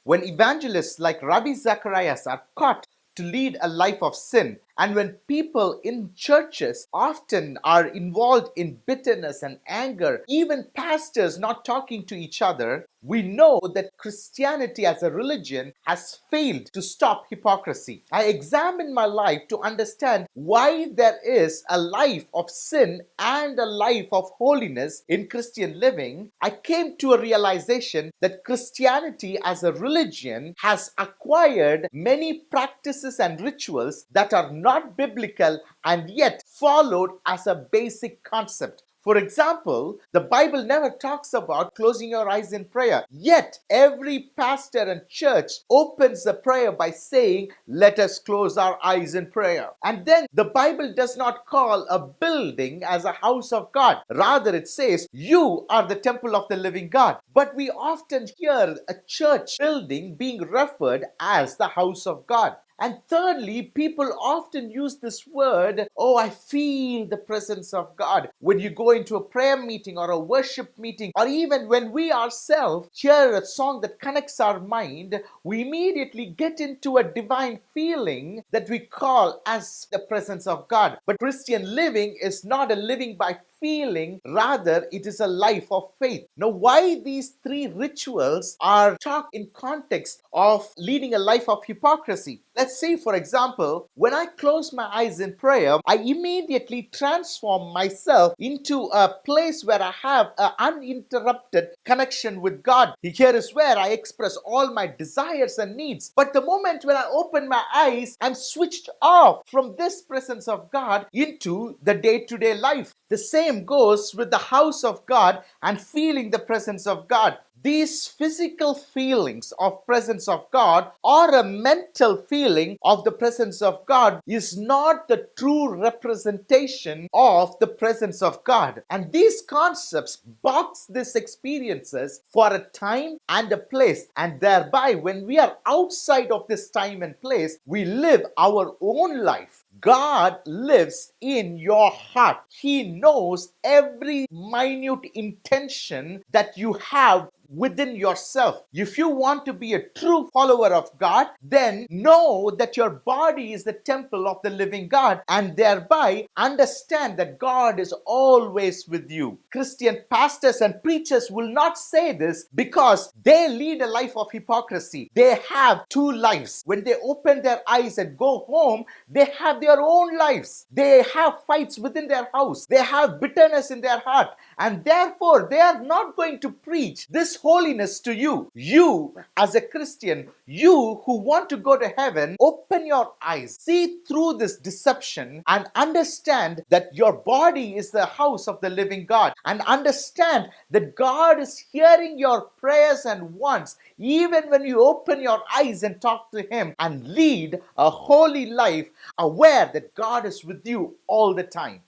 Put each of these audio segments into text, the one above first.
when evangelists like Ravi Zacharias are caught to lead a life of sin, and when people in churches often are involved in bitterness and anger, even pastors not talking to each other, we know that Christianity as a religion has failed to stop hypocrisy. I examine my life to understand why there is a life of sin and a life of holiness in Christian living. I came to a realization that Christianity as a religion has acquired many practices and rituals that are not biblical and yet followed as a basic concept. For example, the Bible never talks about closing your eyes in prayer. Yet, every pastor and church opens the prayer by saying, "Let us close our eyes in prayer." And then the Bible does not call a building as a house of God. Rather, it says, "You are the temple of the living God." But we often hear a church building being referred as the house of God. And thirdly, people often use this word, "Oh, I feel the presence of God." When you go into a prayer meeting or a worship meeting, or even when we ourselves hear a song that connects our mind, we immediately get into a divine feeling that we call as the presence of God. But Christian living is not a living by feeling, rather it is a life of faith. Now, why these three rituals are talked in context of leading a life of hypocrisy? Let's say, for example, when I close my eyes in prayer, I immediately transform myself into a place where I have an uninterrupted connection with God. Here is where I express all my desires and needs. But the moment when I open my eyes, I'm switched off from this presence of God into the day-to-day life. The same goes with the house of God and feeling the presence of God. These physical feelings of presence of God or a mental feeling of the presence of God is not the true representation of the presence of God. And these concepts box these experiences for a time and a place. And thereby, when we are outside of this time and place, we live our own life. God lives in your heart. He knows every minute intention that you have within yourself. If you want to be a true follower of God, then know that your body is the temple of the living God, and thereby understand that God is always with you. Christian pastors and preachers will not say this because they lead a life of hypocrisy. They have two lives. When they open their eyes and go home, they have their own lives. They have fights within their house. They have bitterness in their heart, and therefore they are not going to preach this holiness to you. You, as a Christian, you who want to go to heaven, open your eyes, see through this deception, and understand that your body is the house of the living God, and understand that God is hearing your prayers and wants even when you open your eyes and talk to Him, and lead a holy life, aware that God is with you all the time.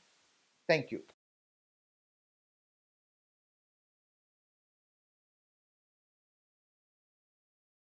Thank you.